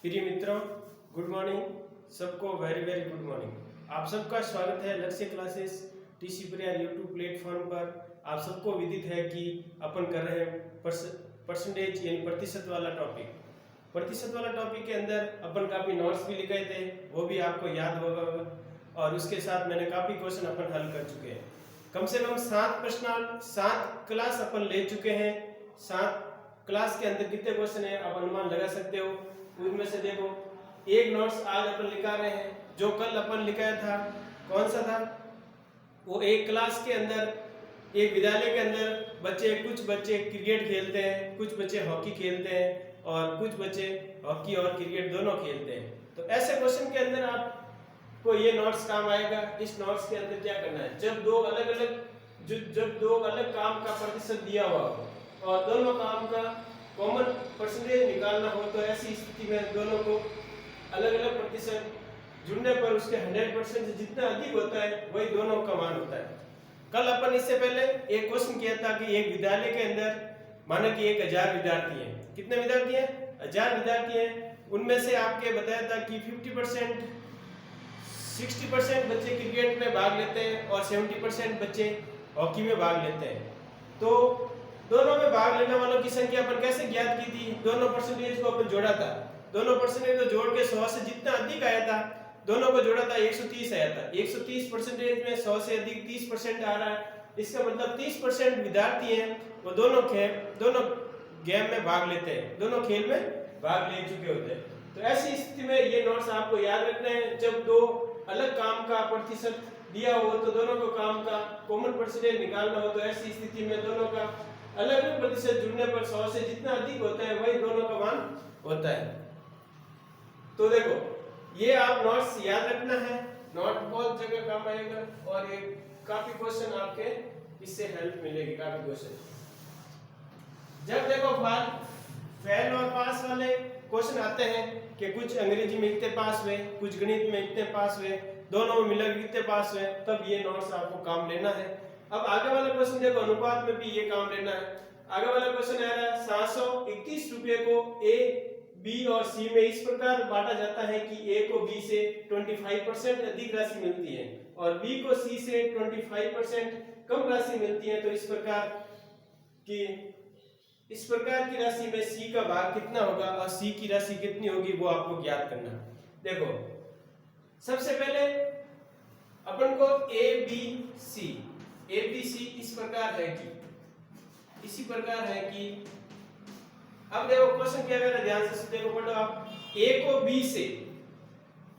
प्रिय मित्रों, good morning. सबको वेरी वेरी गुड मॉर्निंग। आप सबका स्वागत है लक्ष्य क्लासेस टीसी प्रिया यूट्यूब प्लेटफॉर्म पर। आप सबको विदित है कि अपन कर रहे हैं परसेंटेज यानी प्रतिशत वाला टॉपिक। प्रतिशत वाला टॉपिक के अंदर अपन काफ़ी नोट्स भी लिखे थे, वो भी आपको याद होगा, और उसके साथ मैंने काफ़ी क्वेश्चन अपन हल कर चुके हैं। कम से कम 7 प्रश्न 7 क्लास अपन ले चुके हैं। 7 क्लास के अंदर कितने क्वेश्चन है आप अनुमान लगा सकते हो। उनमें से देखो, एक नोट्स आज अपन लिखा रहे हैं, जो कल अपन लिखाया था कौन सा था, वो एक क्लास के अंदर, एक विद्यालय के अंदर कुछ बच्चे क्रिकेट खेलते हैं, कुछ बच्चे हॉकी खेलते हैं, और कुछ बच्चे हॉकी और क्रिकेट दोनों खेलते हैं। तो ऐसे क्वेश्चन के अंदर आपको ये नोट्स काम आएगा। इस नोट्स के अंदर क्या करना है, जब दो अलग काम का प्रतिशत दिया हुआ हो और दोनों काम का कॉमन परसेंटेज निकालना हो, तो ऐसी स्थिति में दोनों को अलग अलग प्रतिशत जुड़ने पर उसके 100% से जितना अधिक होता है वही दोनों का मान होता है। कल अपन इससे पहले एक क्वेश्चन किया था कि एक विद्यालय के अंदर माना कि 1000 विद्यार्थी हैं। कितने विद्यार्थी हैं? 1000 विद्यार्थी हैं। उनमें से आपके बताया था कि 50% 60% बच्चे क्रिकेट में भाग लेते हैं और 70% बच्चे हॉकी में भाग लेते हैं। तो दोनों में भाग लेने वालों की संख्या अपन कैसे ज्ञात की थी? दोनों परसेंटेज को अपन जोड़ा था। दोनों परसेंटेज को जोड़ के 100 से जितना अधिक आया था, दोनों को जोड़ा था, 130 आया था। 130 परसेंटेज में 100 से अधिक 30% आ रहा है। इसका मतलब 30% विद्यार्थी हैं, वो दोनों गेम में भाग लेते हैं, दोनों खेल में भाग ले चुके होते हैं। तो ऐसी स्थिति में ये नोट्स आपको याद रखना है। जब दो अलग काम का प्रतिशत दिया हो तो दोनों को काम का कॉमन परसेंटेज निकालना हो, तो ऐसी स्थिति में दोनों का अलग अलग प्रतिशत जुड़ने पर 100 से जितना अधिक होता है वही दोनों का मान होता है। तो देखो, ये आप नोट्स याद रखना है, नोट बहुत जगह काम आएगा, और ये काफी क्वेश्चन आपके इससे हेल्प मिलेगी, काफी क्वेश्चन। जब देखो फेल और पास वाले क्वेश्चन आते हैं कि कुछ अंग्रेजी में इतने पास हुए, कुछ गणित में इतने पास हुए, दोनों में मिलकर कितने पास हुए, तब ये नोट्स आपको काम लेना है। अब आगे वाला क्वेश्चन देखो, अनुपात में भी ये काम लेना है। आगे वाला क्वेश्चन आ रहा है 731 रुपए को ए, बी और सी में इस प्रकार बांटा जाता है कि ए को बी से 25% अधिक राशि मिलती है और बी को सी से 25% कम राशि मिलती है। तो इस प्रकार की राशि में सी का भाग कितना होगा और सी की राशि कितनी होगी, वो आपको ज्ञात करना। देखो, सबसे पहले अपन को ए बी सी इस प्रकार है कि इसी प्रकार है कि अब देखो क्वेश्चन क्या कह रहा है, ध्यान से देखो, पढ़ो आप। ए को बी से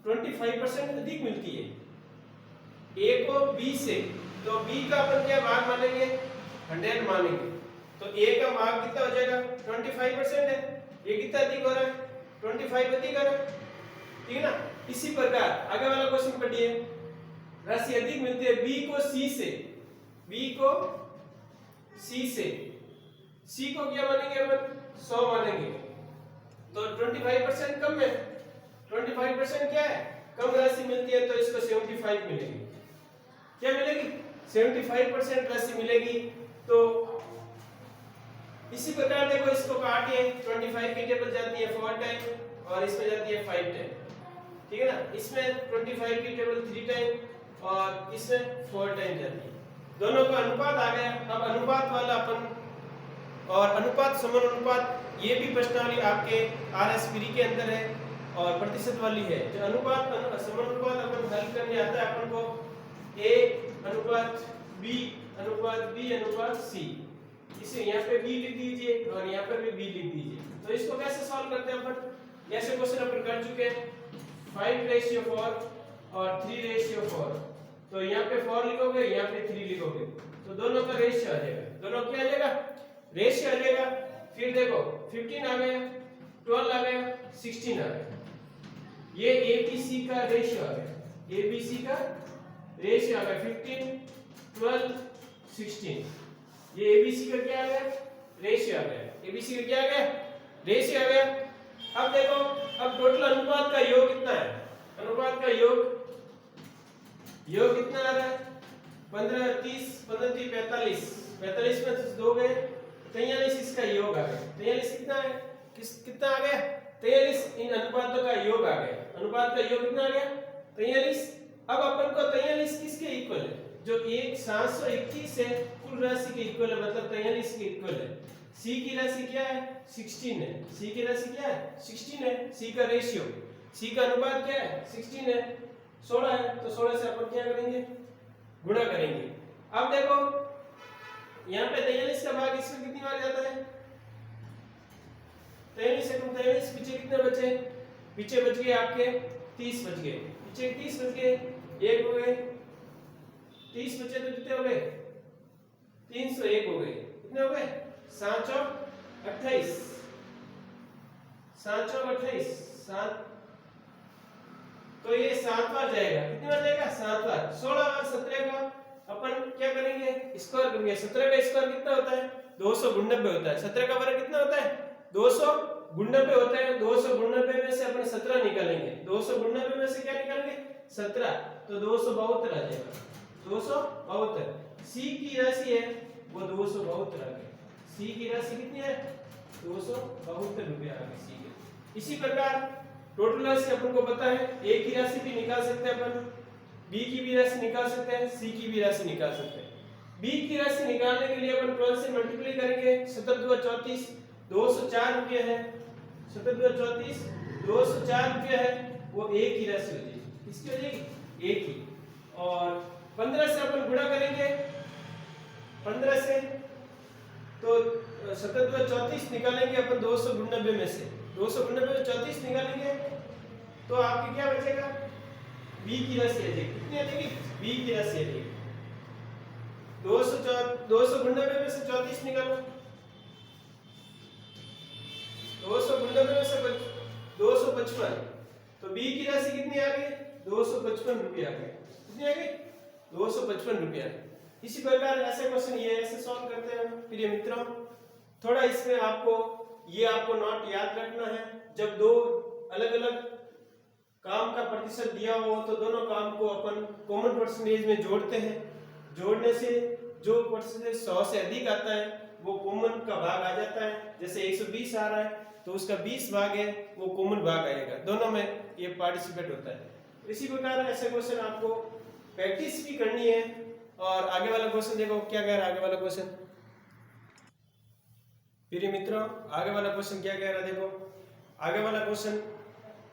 25% अधिक मिलती है, ए को बी से, तो बी का अपन क्या भाग मानेंगे? 100 मानेंगे। तो ए का भाग कितना हो जाएगा? 25% है। ये कितना अधिक हो रहा है? 25 अधिक हो रहा है, ठीक है ना। इसी प्रकार आगे वाला क्वेश्चन पढ़िए। राशि अधिक मिलती है बी को सी से, सी को क्या मानेंगे अपन? 100 मानेंगे। तो 25% कम है, 25% क्या है? कम राशि मिलती है, तो इसको 75 मिलेगी। क्या मिलेगी? 75% राशि मिलेगी। तो इसी प्रकार देखो, इसको काटिए, 25 की टेबल जाती है 4 टाइम और इसमें जाती है 5 टाइम, ठीक है ना। इसमें 25 की टेबल 3 टाइम और इसमें 4 टाइम जाती है। दोनों का अनुपात आ गया। अब अनुपात वाला अपन, और अनुपात समानुपात, ये भी प्रश्नावली आपके आरएसपीरी के अंदर है और प्रतिशत वाली है। जो अनुपात समानुपात अपन हल करने आता है अपन को, ए अनुपात बी अनुपात सी, इसे यहाँ पे बी लिख दीजिए और यहाँ पर भी बी लिख दीजिए। तो इसको कैसे सॉल्व करते हैं अपन? ऐसे क्वेश्चन अपन कर चुके हैं। 5:4 और 3:4, तो यहाँ पे 4 लिखोगे, यहाँ पे 3 लिखोगे, तो दोनों का रेशियो आ जाएगा। दोनों क्या आ जाएगा? रेशियो आ जाएगा। फिर देखो 15 आ गया, 12 आ गया, 16 आ गया। ये एबीसी का रेशियो आ गया, एबीसी का रेशियो आ गया 15, 12, 16। ये एबीसी का क्या आ गया? रेशियो आ गया। एबीसी का क्या आ गया? रेशियो आ गया। अब देखो, अब टोटल अनुपात का योग कितना है? अनुपात का योग कितना आ रहा है? 15 30 15 3 45, 45 में 2 गए, 43 इसका योग आ गया। 43 कितना है? कितना आ गया? 43 इन अनुपातों का योग आ गया। अनुपात का योग कितना आ गया? 43। अब अपन को 43 किसके इक्वल है? जो 721 है कुल राशि के इक्वल है, मतलब 43 के इक्वल है। सी की राशि क्या है? 16 है। सी की राशि क्या है? 16 है। सी का रेशियो, सी का अनुपात क्या है? 16 है। 16 है, तो 16 से अपन क्या करेंगे? गुणा करेंगे। अब देखो यहाँ पे 43 का भाग इसमें कितनी बार जाता है? 43 से 43 पीछे कितने बचे? पीछे बच गए आपके 30 बच गए। पीछे 30 बच गए, 1 हो गए। 30 बचे तो कितने हो गए? 301 हो गए। कितने हो गए? 7 चौक 28। 7 चौक 28। 7 तो ये 7 बार जाएगा। कितनी बार जाएगा? 7 बार। 16 बार 17 का अपन क्या करेंगे? स्क्वायर करेंगे। 17 का स्क्वायर कितना होता है? 299 होता है। 17 का वर्ग कितना होता है? 299 होता है। 299 में से अपन 17 निकालेंगे। 299 में से क्या निकालेंगे? 17। तो 272 आ जाएगा। 272। सी की राशि है वो 272 आ गई। सी की राशि कितनी है? 272 रुपया आ गई सी की। इसी प्रकार टोटल राशि अपन को पता है, ए की राशि भी निकाल सकते हैं अपन, बी की भी राशि निकाल सकते हैं, सी की भी राशि निकाल सकते हैं। बी की राशि निकालने के लिए अपन 12 से मल्टीप्लाई करेंगे। 7 2 34 204 रुपया है। 7 2 34 204 रुपया है, वो ए की राशि हो जाएगी। किसकी हो जाएगी? ए की। और 15 से अपन गुणा करेंगे। 15 से तो 7 2 34 निकालेंगे अपन 299 में से। 299 में 34 निकालेंगे तो आपके क्या बचेगा? बी की राशि आ जाएगी। कितनी आ जाएगी? बी की राशि आ जाएगी। 299 में से 34 निकालो। 299 में से 255, तो बी की राशि कितनी आ गई? 255 रुपया आ गई। कितनी आ गई? 255 रुपया। इसी प्रकार ऐसे क्वेश्चन ये ऐसे सॉल्व करते हैं प्रिय मित्रों। थोड़ा इसमें आपको नोट याद रखना है। जब दो अलग अलग काम का प्रतिशत दिया हो तो दोनों काम को अपन कॉमन परसेंटेज में जोड़ते हैं। जोड़ने से जो परसेंटेज 100 से अधिक आता है वो कॉमन का भाग आ जाता है। जैसे 120 आ रहा है तो उसका 20 भाग है वो कॉमन भाग आएगा। दोनों में ये पार्टिसिपेट होता है। इसी प्रकार ऐसे क्वेश्चन आपको प्रैक्टिस भी करनी है। और आगे वाला क्वेश्चन देखो क्या कह रहा है। आगे वाला क्वेश्चन प्रिय मित्रों, आगे वाला क्वेश्चन क्या कह रहा है? देखो आगे वाला क्वेश्चन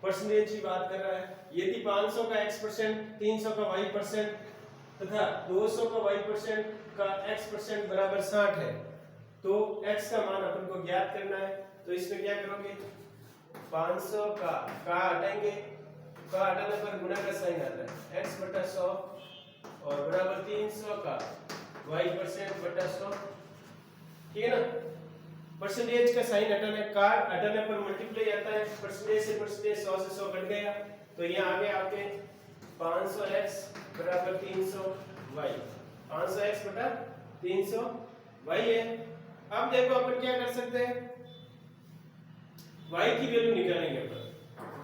परसेंटेज की बात कर रहा है। यदि 500 का x%, 300 का y% तथा 200 का y% का x% बराबर 60 है तो x का मान अपन को ज्ञात करना है। तो इसमें क्या करोगे? 500 का हटाएंगे, का हटाने पर गुणा का साइन आता है x बटा 100 और बराबर 300 का y% बटा 100। ठीक है ना? परसेंटेज का साइन हटाने पर मल्टीप्लाई आता है। परसेंटेज से परसेंटेज 100 से 100 कट गया तो यहाँ आगे आपके 500x बराबर 300y। 500x बटा 300y है। अब देखो अपन क्या कर सकते हैं? y की वैल्यू निकालेंगे अपन।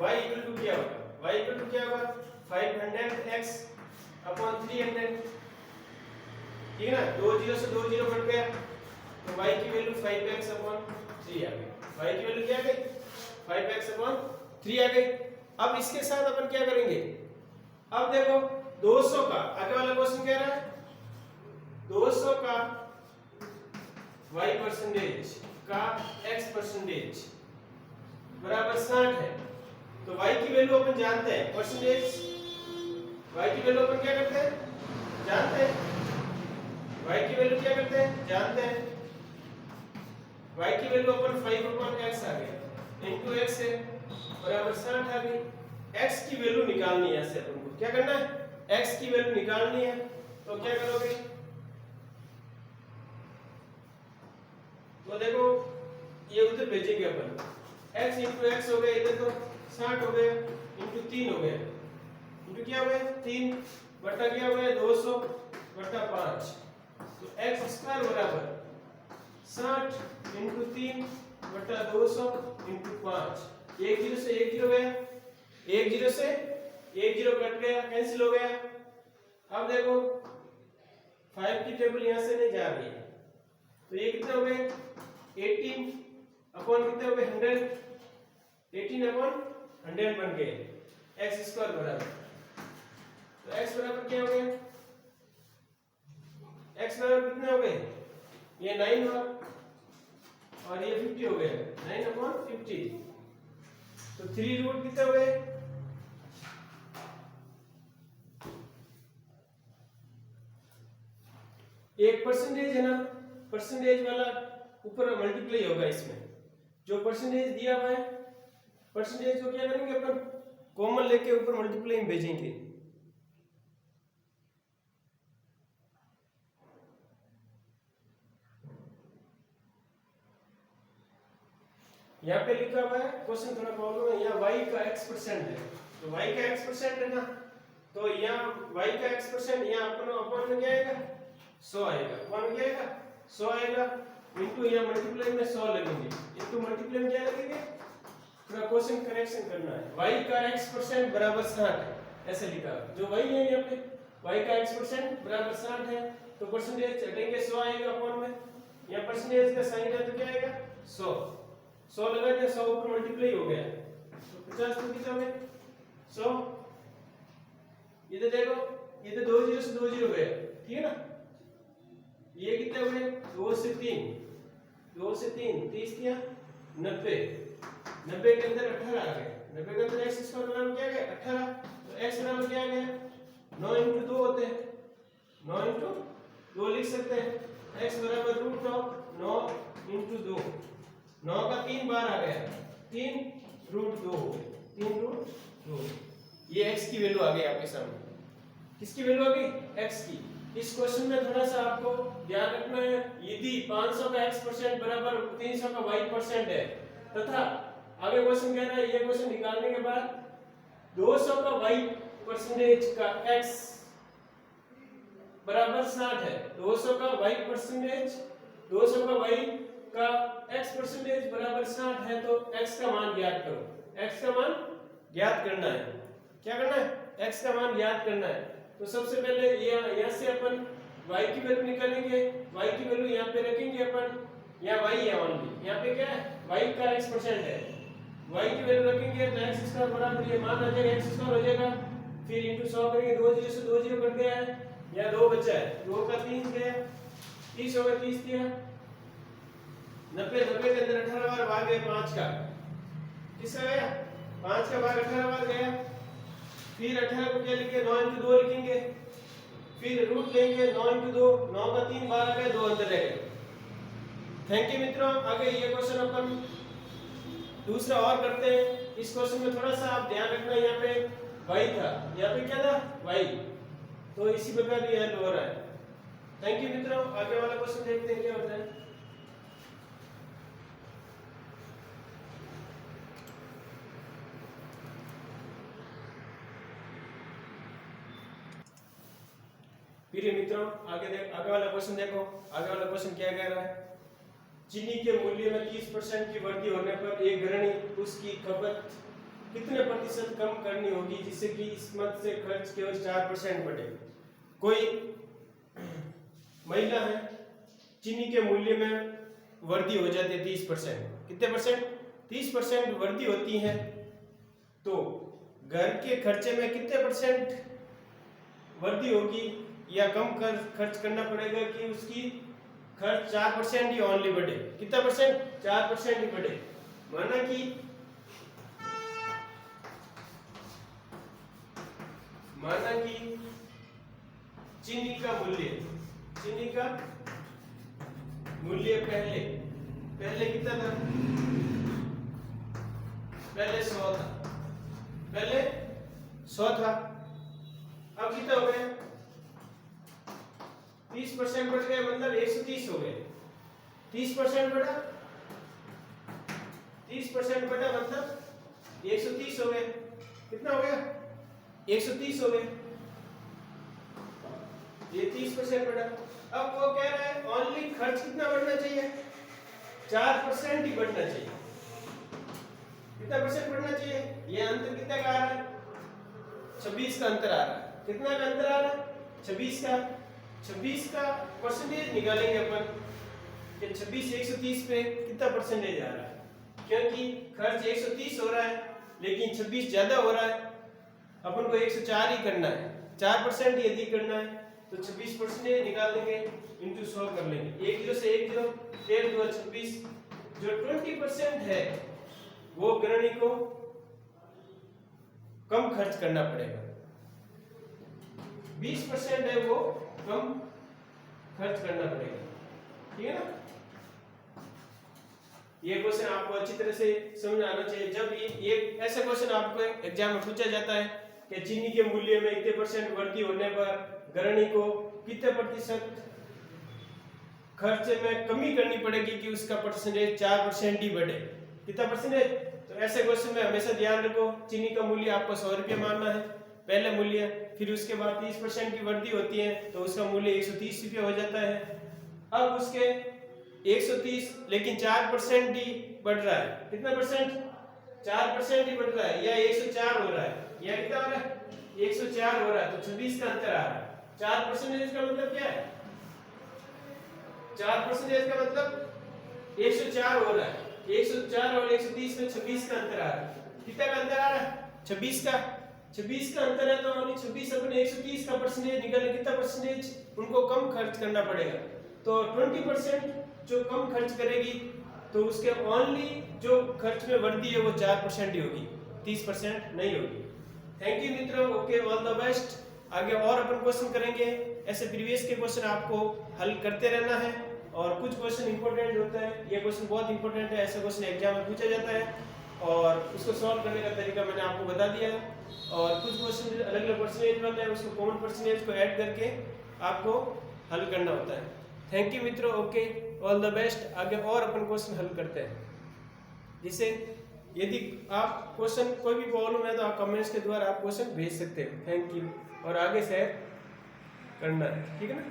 y इक्वल टू क्या होगा? y इक्वल टू क्या होगा? 500x upon 300। ठीक है ना? 2 0 से 2 0 कट गया तो y की वैल्यू 5x अपॉन 3 आ गई। y की वैल्यू क्या आ गई? 5x अपॉन 3 आ गई। अब इसके साथ अपन क्या करेंगे? अब देखो 200 का आगे वाला क्वेश्चन कह रहा है 200 का y% का x% बराबर 60 है। तो y की वैल्यू अपन जानते हैं। परसेंटेज y की वैल्यू अपन क्या करते हैं? जानते हैं। y की वैल्यू क्या करते हैं? जानते हैं। y की वैल्यू अपन 5/x आ गई इनटू x है बराबर 60 आ गई। x की वैल्यू निकालनी है। ऐसे अपन को क्या करना है? x की वैल्यू निकालनी है। तो क्या करोगे? तो देखो ये उधर भेजेंगे अपन। x इनटू x हो गया, इधर तो 60 हो गया इनटू 3 हो गया। इनटू क्या हो गया? 3 बटा क्या हो गया? 200 बटा 5। तो x स्क्वायर बराबर 60 इनटू 3 बटा 200 इनटू 5। 1 0 से 1 0 गया, 1 0 से 1 0 कट गया, कैंसिल हो गया। अब देखो 5 की टेबल यहां से नहीं जा रही है तो ये कितने हो गए? 18 अपॉन कितने हो गए? 100। 18/100 बन गए एक्स स्क्वायर बराबर, तो एक्स बराबर क्या हो गया, एक्स बराबर कितने हो गए, ये 9 हुआ और ये 50 हो गया, 9/50, तो 3 रूट कितने हो गए, एक परसेंटेज है ना, परसेंटेज वाला ऊपर मल्टीप्लाई होगा इसमें, जो परसेंटेज दिया हुआ है परसेंटेज को क्या करेंगे अपन कॉमन लेके ऊपर मल्टीप्लाई में भेजेंगे। यहाँ पे लिखा हुआ है क्वेश्चन थोड़ा प्रॉब्लम है, यहाँ y का x% है, तो y का x% है ना, तो यहाँ y का x% यहाँ अपन में क्या आएगा 100 आएगा, अपन में क्या आएगा 100 आएगा, इनटू यहाँ मल्टीप्लाई में 100 लगेंगे, इनटू मल्टीप्लाई में क्या लगेंगे, थोड़ा क्वेश्चन करेक्शन करना है, y का x% बराबर 60 है, ऐसे लिखा है, जो y है यहाँ पे y का x% बराबर 60 है, तो परसेंटेज हटेंगे 100 आएगा अपन में, यहाँ परसेंटेज का साइन है तो क्या आएगा 100 लगा दिया, 100 ऊपर मल्टीप्लाई हो गया, तो 50 तो कितना हो गया 100, इधर देखो ये तो 2 0 से 2 0 गया, ठीक है ना, ये कितने हो गए 2 से 3, 2 से 3 30 किया 90, 90 के अंदर 18 आ गए, 90 के अंदर x स्क्वायर बराबर क्या आ गया 18, तो x बराबर क्या आ गया 9 × 2 होते हैं, 9 × 2 लिख सकते हैं, x बराबर √9 × 2, 9 का 3 बार आ गया, 3√2 हो गए, 3√2, ये x की वैल्यू आ गई आपके सामने, किसकी वैल्यू आ गई x की। इस क्वेश्चन में थोड़ा सा आपको ध्यान रखना है, यदि 500 का x% बराबर 300 का y% है, तथा आगे क्वेश्चन कह रहा है, ये क्वेश्चन निकालने के बाद 200 का y% का x बराबर 60 है, 200 का y% 200 का y का x% बराबर 60 है, तो x का मान ज्ञात करो, x का मान ज्ञात करना है, क्या करना है x का मान ज्ञात करना है। तो सबसे पहले यहाँ से अपन y की वैल्यू निकालेंगे, y की वैल्यू यहाँ पे रखेंगे अपन, यहाँ y है ओनली, यहाँ पे क्या है y का x% है, y की वैल्यू रखेंगे तो x स्क्वायर बराबर ये मान आ जाएगा x स्क्वायर हो जाएगा, फिर इनटू 100 करेंगे, 2 0 से 2 0 कट गया है, यहाँ 2 बचा है, 2 का 3 गया 30 हो गया, 30 दिया 90 के अंदर 18 बार भाग गए 5 का, किसका गया 5 का भाग 18 बार गया, फिर 18 को क्या लिखेंगे 9 × 2 लिखेंगे, फिर रूट लेंगे 9 × 2, 9 का 3 बार आ गया, 2 अंदर रह गए। थैंक यू मित्रों, आगे ये क्वेश्चन अपन दूसरा और करते हैं। इस क्वेश्चन में थोड़ा सा आप ध्यान रखना, यहाँ पे y था, यहाँ पे क्या था y, तो इसी प्रकार ये हल हो रहा है। थैंक यू मित्रों, आगे वाला क्वेश्चन देखते हैं क्या होता है। फिर मित्रों आगे वाला क्वेश्चन देखो, आगे वाला क्वेश्चन क्या कह रहा है, चीनी के मूल्य में 30% की वृद्धि होने पर एक गृहिणी उसकी खपत कितने प्रतिशत कम करनी होगी जिससे कि इस मद से खर्च केवल 4% बढ़े। कोई महिला है, चीनी के मूल्य में वृद्धि हो जाती है 30%, कितने परसेंट 30% वृद्धि होती है, तो घर के खर्चे में कितने परसेंट वृद्धि होगी या कम खर्च करना पड़ेगा कि उसकी खर्च 4% ही ओनली बढ़े, कितना परसेंट 4% ही बढ़े। माना कि चीनी का मूल्य पहले कितना था, पहले 100 था, अब कितना हो गया 30% बढ़ गया, मतलब 130 हो गए, 30% बढ़ा 30% बढ़ा मतलब 130 हो गए, कितना हो गया 130 हो गए, ये 30% बढ़ा। अब वो कह रहा है ओनली खर्च कितना बढ़ना चाहिए 4% ही बढ़ना चाहिए, कितना परसेंट बढ़ना चाहिए, ये अंतर कितना का आ रहा है 26 का अंतर आ रहा है, कितना का अंतर आ रहा है 26 का परसेंटेज निकालेंगे अपन कि 26 130 पे कितना परसेंटेज आ रहा है, क्योंकि खर्च 130 हो रहा है लेकिन 26 ज्यादा हो रहा है, अपन को 104 ही करना है, 4% ही अधिक करना है, तो 26% निकाल देंगे, इंटू 100 कर लेंगे, 1 जीरो से 1 जीरो, 1 2 26। जो 20% है वो गृहिणी को कम खर्च करना पड़ेगा, 20% है वो कम खर्च करना पड़ेगा, ठीक है ना। ये क्वेश्चन आपको अच्छी तरह से समझ आना चाहिए। जब ये ऐसा क्वेश्चन आपको एग्जाम में पूछा जाता है कि चीनी के मूल्य में इतने % वृद्धि होने पर गृहिणी को कितने प्रतिशत खर्चे में कमी करनी पड़ेगी कि उसका परसेंटेज 4% ही बढ़े, कितना परसेंटेज। तो ऐसे क्वेश्चन में हमेशा ध्यान रखो, चीनी का मूल्य आपको 100 रुपये मानना है पहले मूल्य, फिर उसके बाद 30% की वृद्धि होती है तो उसका मूल्य 130 रुपये हो जाता है। अब उसके 130 लेकिन 4% ही बढ़ रहा है, कितना परसेंट, 4% ही बढ़ रहा है, या 104 हो रहा है, या कितना हो रहा है, 104 हो रहा है, तो 26 का अंतर आ रहा है। 4% का मतलब क्या है, 4% का मतलब 104 हो रहा है, 104 और 130 में 26 का अंतर आ रहा है, कितना का अंतर आ रहा है, 26 का अंतर है, तो 26 अपने 130 का परसेंटेज निकालने, कितना परसेंटेज उनको कम खर्च करना पड़ेगा, तो 20% जो कम खर्च करेगी तो उसके ओनली जो खर्च में वृद्धि है वो 4% ही होगी, 30% नहीं होगी। थैंक यू मित्रों, ओके, ऑल द बेस्ट। आगे और अपन क्वेश्चन करेंगे, ऐसे प्रीवियस के क्वेश्चन आपको हल करते रहना है, और कुछ क्वेश्चन इंपॉर्टेंट होता है, ये क्वेश्चन बहुत इंपॉर्टेंट है, ऐसे क्वेश्चन एग्जाम में पूछा जाता है और उसको सॉल्व करने का तरीका मैंने आपको बता दिया है। और कुछ क्वेश्चन अलग अलग परसेंटेज वाले हैं, उसको कॉमन परसेंटेज को ऐड करके आपको हल करना होता है। थैंक यू मित्रों, ओके, ऑल द बेस्ट। आगे और अपन क्वेश्चन हल करते हैं, जिसे यदि आप क्वेश्चन कोई भी प्रॉब्लम है तो आप कमेंट्स के द्वारा आप क्वेश्चन भेज सकते हैं। थैंक यू, और आगे शेयर करना है, ठीक है ना।